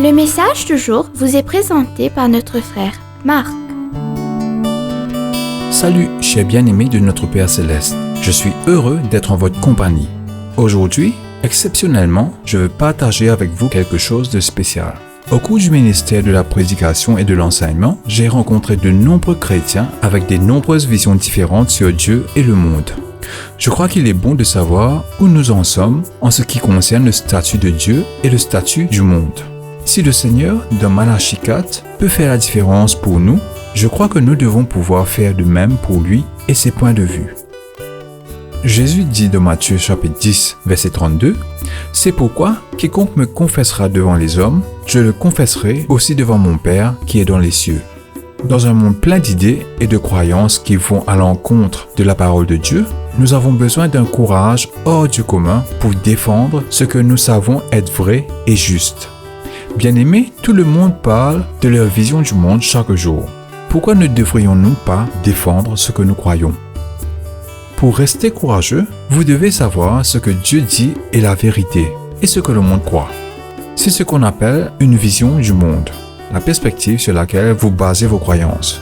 Le message du jour vous est présenté par notre frère Marc. Salut, chers bien-aimés de notre Père Céleste. Je suis heureux d'être en votre compagnie. Aujourd'hui, exceptionnellement, je veux partager avec vous quelque chose de spécial. Au cours du ministère de la prédication et de l'enseignement, j'ai rencontré de nombreux chrétiens avec de nombreuses visions différentes sur Dieu et le monde. Je crois qu'il est bon de savoir où nous en sommes en ce qui concerne le statut de Dieu et le statut du monde. Si le Seigneur, dans Malachie 4, peut faire la différence pour nous, je crois que nous devons pouvoir faire de même pour lui et ses points de vue. Jésus dit dans Matthieu chapitre 10, verset 32, « C'est pourquoi quiconque me confessera devant les hommes, je le confesserai aussi devant mon Père qui est dans les cieux. » Dans un monde plein d'idées et de croyances qui vont à l'encontre de la parole de Dieu, nous avons besoin d'un courage hors du commun pour défendre ce que nous savons être vrai et juste. Bien-aimés, tout le monde parle de leur vision du monde chaque jour. Pourquoi ne devrions-nous pas défendre ce que nous croyons? Pour rester courageux, vous devez savoir ce que Dieu dit est la vérité et ce que le monde croit. C'est ce qu'on appelle une vision du monde, la perspective sur laquelle vous basez vos croyances.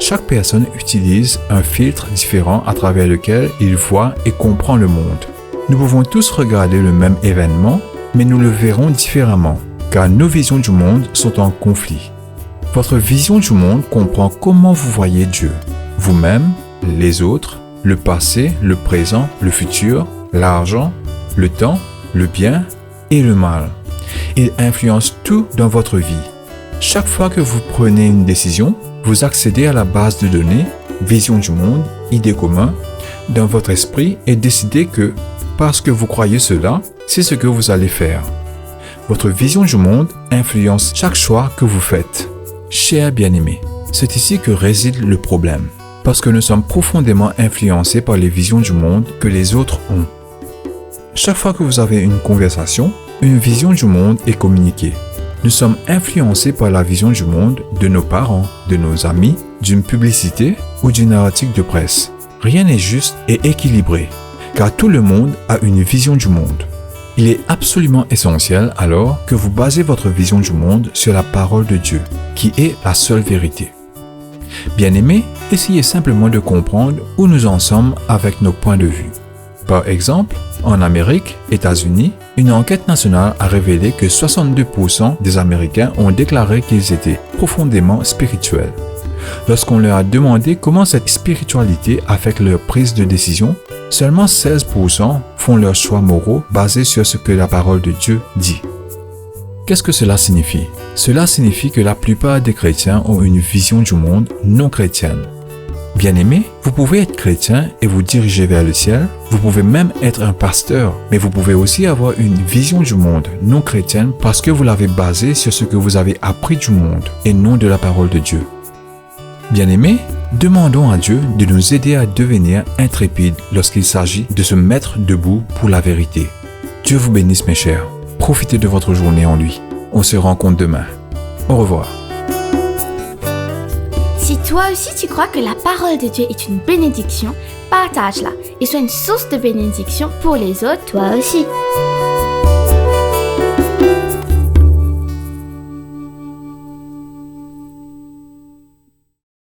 Chaque personne utilise un filtre différent à travers lequel il voit et comprend le monde. Nous pouvons tous regarder le même événement, mais nous le verrons différemment, car nos visions du monde sont en conflit. Votre vision du monde comprend comment vous voyez Dieu, vous-même, les autres, le passé, le présent, le futur, l'argent, le temps, le bien et le mal. Il influence tout dans votre vie. Chaque fois que vous prenez une décision, vous accédez à la base de données, vision du monde, idées communes, dans votre esprit et décidez que, parce que vous croyez cela, c'est ce que vous allez faire. Votre vision du monde influence chaque choix que vous faites. Chers bien-aimés, c'est ici que réside le problème, parce que nous sommes profondément influencés par les visions du monde que les autres ont. Chaque fois que vous avez une conversation, une vision du monde est communiquée. Nous sommes influencés par la vision du monde de nos parents, de nos amis, d'une publicité ou d'un article de presse. Rien n'est juste et équilibré, car tout le monde a une vision du monde. Il est absolument essentiel alors que vous basez votre vision du monde sur la parole de Dieu, qui est la seule vérité. Bien-aimés, essayez simplement de comprendre où nous en sommes avec nos points de vue. Par exemple, en Amérique, États-Unis, une enquête nationale a révélé que 62% des Américains ont déclaré qu'ils étaient profondément spirituels. Lorsqu'on leur a demandé comment cette spiritualité affecte leur prise de décision, seulement 16% font leurs choix moraux basés sur ce que la parole de Dieu dit. Qu'est-ce que cela signifie? Cela signifie que la plupart des chrétiens ont une vision du monde non chrétienne. Bien-aimés, vous pouvez être chrétien et vous diriger vers le ciel. Vous pouvez même être un pasteur, mais vous pouvez aussi avoir une vision du monde non chrétienne parce que vous l'avez basée sur ce que vous avez appris du monde et non de la parole de Dieu. Bien-aimés, demandons à Dieu de nous aider à devenir intrépides lorsqu'il s'agit de se mettre debout pour la vérité. Dieu vous bénisse mes chers. Profitez de votre journée en lui. On se rencontre demain. Au revoir. Si toi aussi tu crois que la parole de Dieu est une bénédiction, partage-la et sois une source de bénédiction pour les autres, toi aussi.